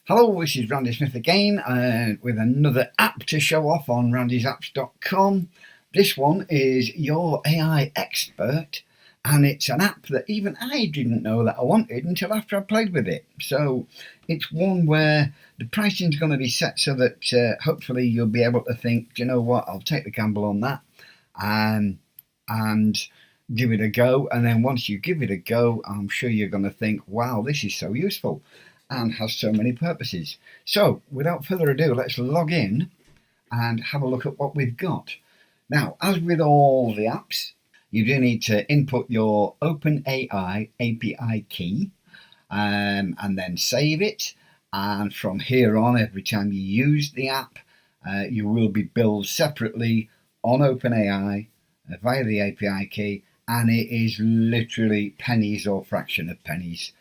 Hello, this is Randy Smith again with another app to show off on randysapps.com. This one is Your AI Expert, and it's an app that even I didn't know that I wanted until after I played with it. So it's one where the pricing is going to be set so that hopefully you'll be able to think, do you know what, I'll take the gamble on that and give it a go. And then once you give it a go, I'm sure you're going to think, wow, this is so useful and has so many purposes. So without further ado, let's log in and have a look at what we've got. Now, as with all the apps, you do need to input your OpenAI API key and then save it. And from here on, every time you use the app, you will be billed separately on OpenAI via the API key, and it is literally pennies or fraction of pennies.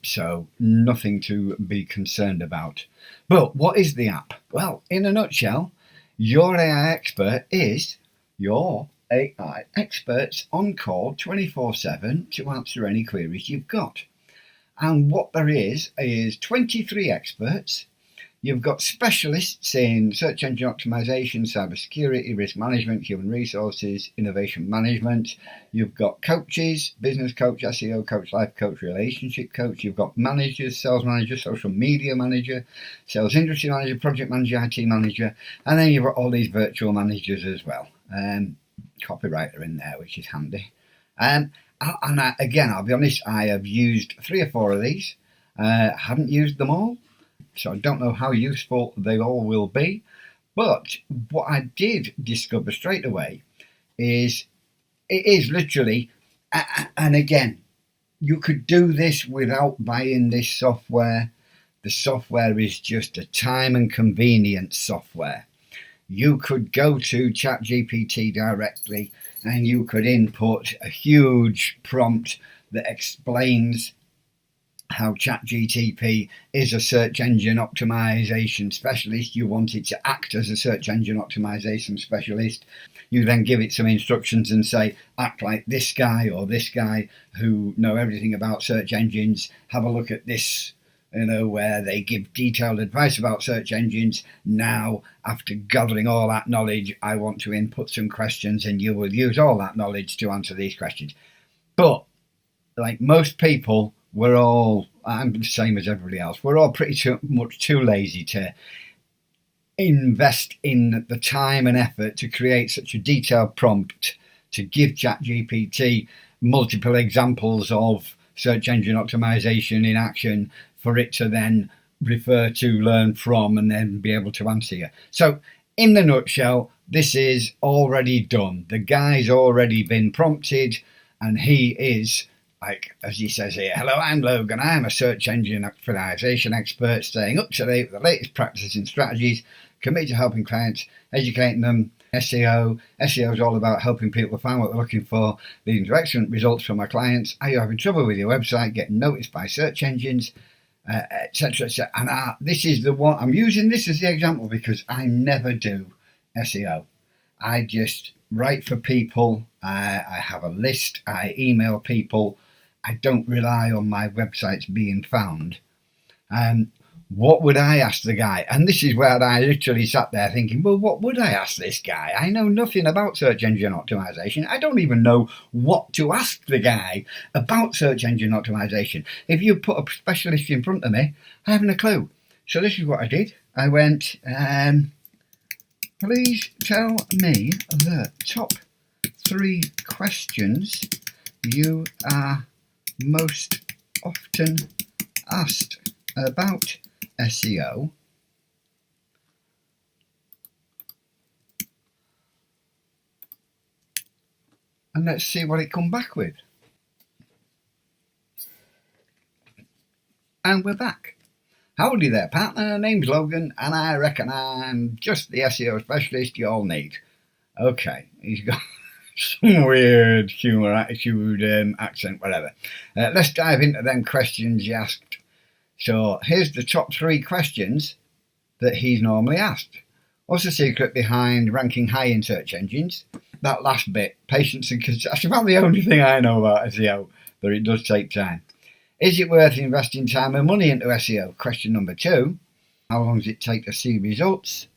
So nothing to be concerned about. But what is the app? Well, in a nutshell, Your AI Expert is your AI experts on call 24/7 to answer any queries you've got. And what there is 23 experts. You've got specialists in search engine optimization, cybersecurity, risk management, human resources, innovation management. You've got coaches, business coach, SEO coach, life coach, relationship coach. You've got managers, sales manager, social media manager, sales industry manager, project manager, IT manager. And then you've got all these virtual managers as well. Copywriter in there, which is handy. Again, I'll be honest, I have used 3 or 4 of these. Haven't used them all. So I don't know how useful they all will be. But what I did discover straight away is it is literally, and again, you could do this without buying this software. The software is just a time and convenience software. You could go to ChatGPT directly and you could input a huge prompt that explains how ChatGPT is a search engine optimization specialist. You want it to act as a search engine optimization specialist. You then give it some instructions and say, act like this guy or this guy who know everything about search engines. Have a look at this, where they give detailed advice about search engines. Now, after gathering all that knowledge, I want to input some questions and you will use all that knowledge to answer these questions. But like most people, I'm the same as everybody else. We're all pretty much too lazy to invest in the time and effort to create such a detailed prompt to give ChatGPT multiple examples of search engine optimization in action for it to then refer to, learn from, and then be able to answer you. So in the nutshell, this is already done. The guy's already been prompted and he is, like as he says here, hello, I'm Logan. I'm a search engine optimization expert staying up to date with the latest practices and strategies, committed to helping clients, educating them. SEO is all about helping people find what they're looking for, leading to excellent results for my clients. Are you having trouble with your website, getting noticed by search engines, etc., etc.? And this is the one, I'm using this as the example because I never do SEO. I just write for people. I have a list. I email people. I don't rely on my websites being found. What would I ask the guy? And this is where I literally sat there thinking, well, what would I ask this guy? I know nothing about search engine optimization. I don't even know what to ask the guy about search engine optimization. If you put a specialist in front of me, I haven't a clue. So this is what I did. I went, please tell me the top 3 questions you are most often asked about SEO. And let's see what it come back with. And we're back. Howdy there, partner. Name's Logan, and I reckon I'm just the SEO specialist you all need. Okay, he's got some weird humour, attitude, accent, whatever. Let's dive into them questions you asked. So here's the top 3 questions that he's normally asked. What's the secret behind ranking high in search engines? That last bit, patience and consistency. That's about the only thing I know about SEO, but it does take time. Is it worth investing time and money into SEO? Question number 2. How long does it take to see results?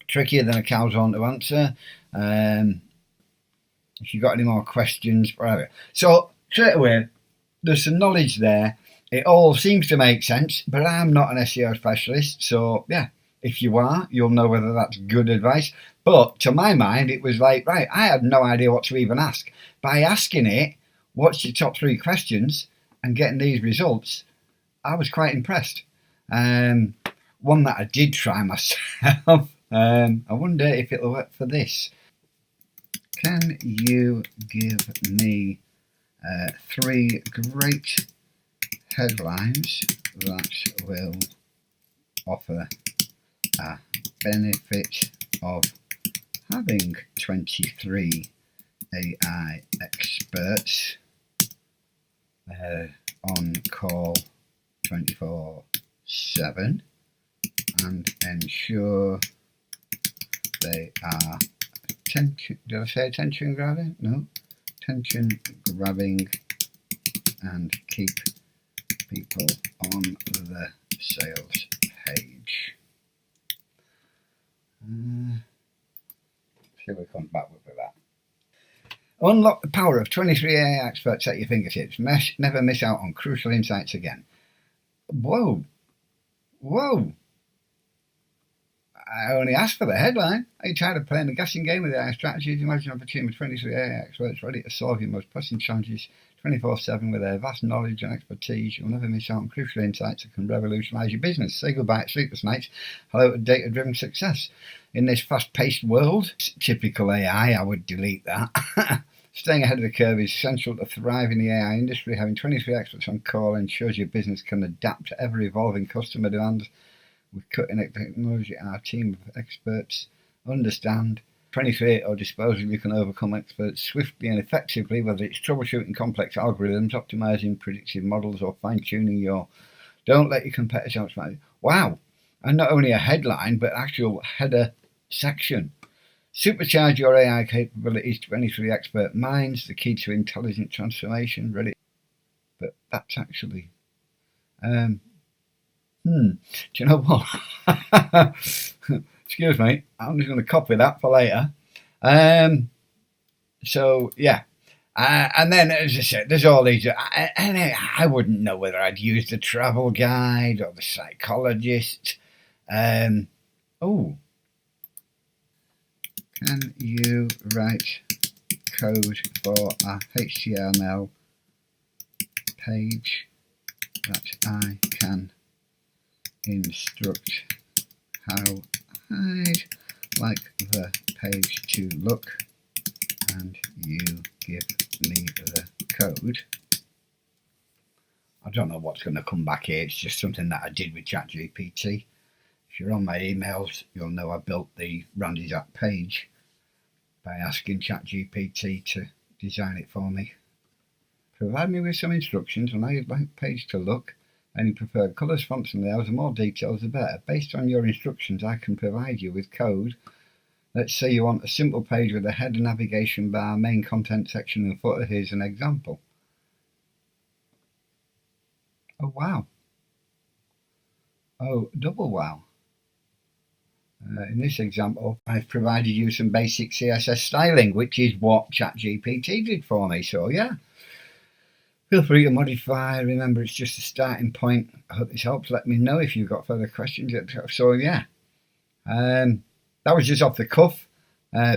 Trickier than a cow's horn to answer. If you've got any more questions, whatever. So straight away, there's some knowledge there. It all seems to make sense, but I'm not an SEO specialist. So yeah, if you are, you'll know whether that's good advice. But to my mind, it was like, right, I had no idea what to even ask. By asking it, what's your top 3 questions, and getting these results, I was quite impressed. One that I did try myself. I wonder if it'll work for this. Can you give me 3 great headlines that will offer a benefit of having 23 AI experts on call 24/7 and ensure they are did I say attention grabbing? No. Attention grabbing and keep people on the sales page. See if we come back with that. Unlock the power of 23 AI experts at your fingertips. Never miss out on crucial insights again. Whoa. I only asked for the headline. Are you tired of playing the guessing game with AI strategies? Imagine an opportunity with 23 AI experts ready to solve your most pressing challenges 24/7 with their vast knowledge and expertise. You'll never miss out on crucial insights that can revolutionise your business. Say goodbye to sleepless nights. Hello to data-driven success. In this fast-paced world, typical AI, I would delete that. Staying ahead of the curve is essential to thrive in the AI industry. Having 23 experts on call ensures your business can adapt to ever-evolving customer demands. With cutting-edge technology, our team of experts understand 23 or disposal, you can overcome experts swiftly and effectively, whether it's troubleshooting complex algorithms, optimizing predictive models, or fine-tuning your... Don't let your competitors outsmart. Wow! And not only a headline, but actual header section. Supercharge your AI capabilities to 23 expert minds, the key to intelligent transformation. Ready? But that's actually... do you know what? Excuse me, I'm just going to copy that for later. So yeah, and then as I said, there's all these. I wouldn't know whether I'd use the travel guide or the psychologist. Oh, can you write code for a HTML page that I can instruct how I'd like the page to look, and you give me the code? I don't know what's going to come back here. It's just something that I did with ChatGPT. If you're on my emails, you'll know I built the Randy's App page by asking ChatGPT to design it for me. Provide me with some instructions on how you'd like the page to look. Any preferred colours, fonts and layouts, and more details the better. Based on your instructions, I can provide you with code. Let's say you want a simple page with a header, navigation bar, main content section and footer. Here's an example. Oh wow. Oh, double wow. In this example, I've provided you some basic CSS styling, which is what ChatGPT did for me. So yeah. Feel free to modify. Remember, it's just a starting point. I hope this helps. Let me know if you've got further questions. So yeah, that was just off the cuff,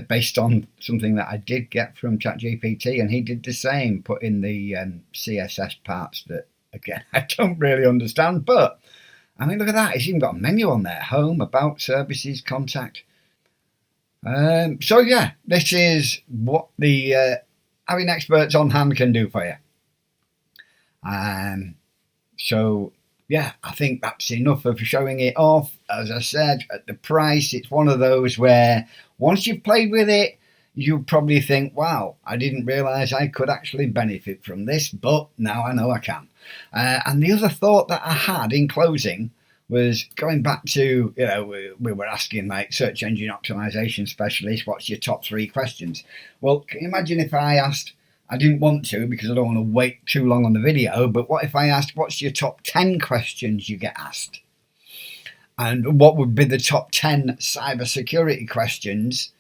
based on something that I did get from ChatGPT, and he did the same, put in the CSS parts that, again, I don't really understand. But I mean, look at that. It's even got a menu on there: home, about, services, contact. So yeah, this is what the having experts on hand can do for you. So yeah, I think that's enough of showing it off. As I said, at the price, it's one of those where once you've played with it, you'll probably think, wow, I didn't realize I could actually benefit from this, but now I know I can. And the other thought that I had in closing was going back to, we were asking like search engine optimization specialist, what's your top 3 questions? Well, can you imagine if I asked I didn't want to because I don't want to wait too long on the video, but what if I asked, what's your top 10 questions you get asked? And what would be the top 10 cybersecurity questions?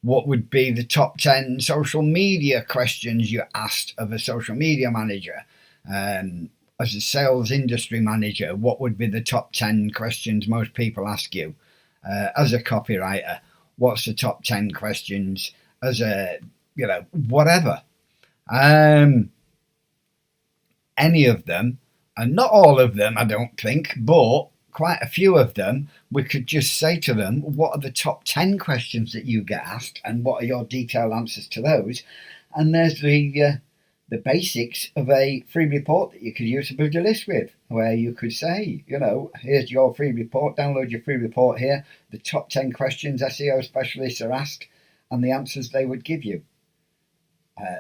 What would be the top 10 social media questions you asked of a social media manager? As a sales industry manager, what would be the top 10 questions most people ask you? As a copywriter, what's the top 10 questions? As a, whatever. Any of them, and not all of them, I don't think, but quite a few of them, we could just say to them, what are the top 10 questions that you get asked, and what are your detailed answers to those? And there's the basics of a free report that you could use to build your list with, where you could say, here's your free report, download your free report here, the top 10 questions SEO specialists are asked, and the answers they would give you.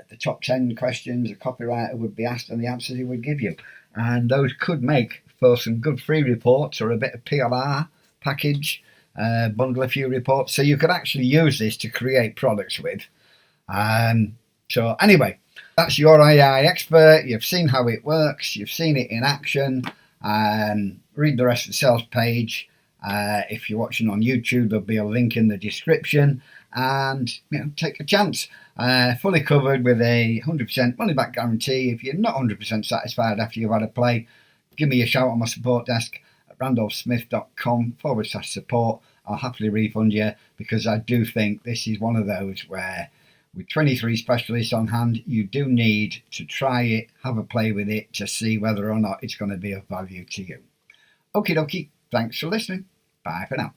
The top 10 questions a copywriter would be asked and the answers he would give you. And those could make for some good free reports or a bit of PLR package, bundle a few reports. So you could actually use this to create products with. So anyway, that's your AI expert. You've seen how it works. You've seen it in action. Read the rest of the sales page. If you're watching on YouTube, there'll be a link in the description. And take a chance. Fully covered with a 100% money back guarantee. If you're not 100% satisfied after you've had a play, give me a shout on my support desk at randolphsmith.com/support. I'll happily refund you, because I do think this is one of those where, with 23 specialists on hand, you do need to try it, have a play with it to see whether or not it's going to be of value to you. Okie dokie, thanks for listening. Bye for now.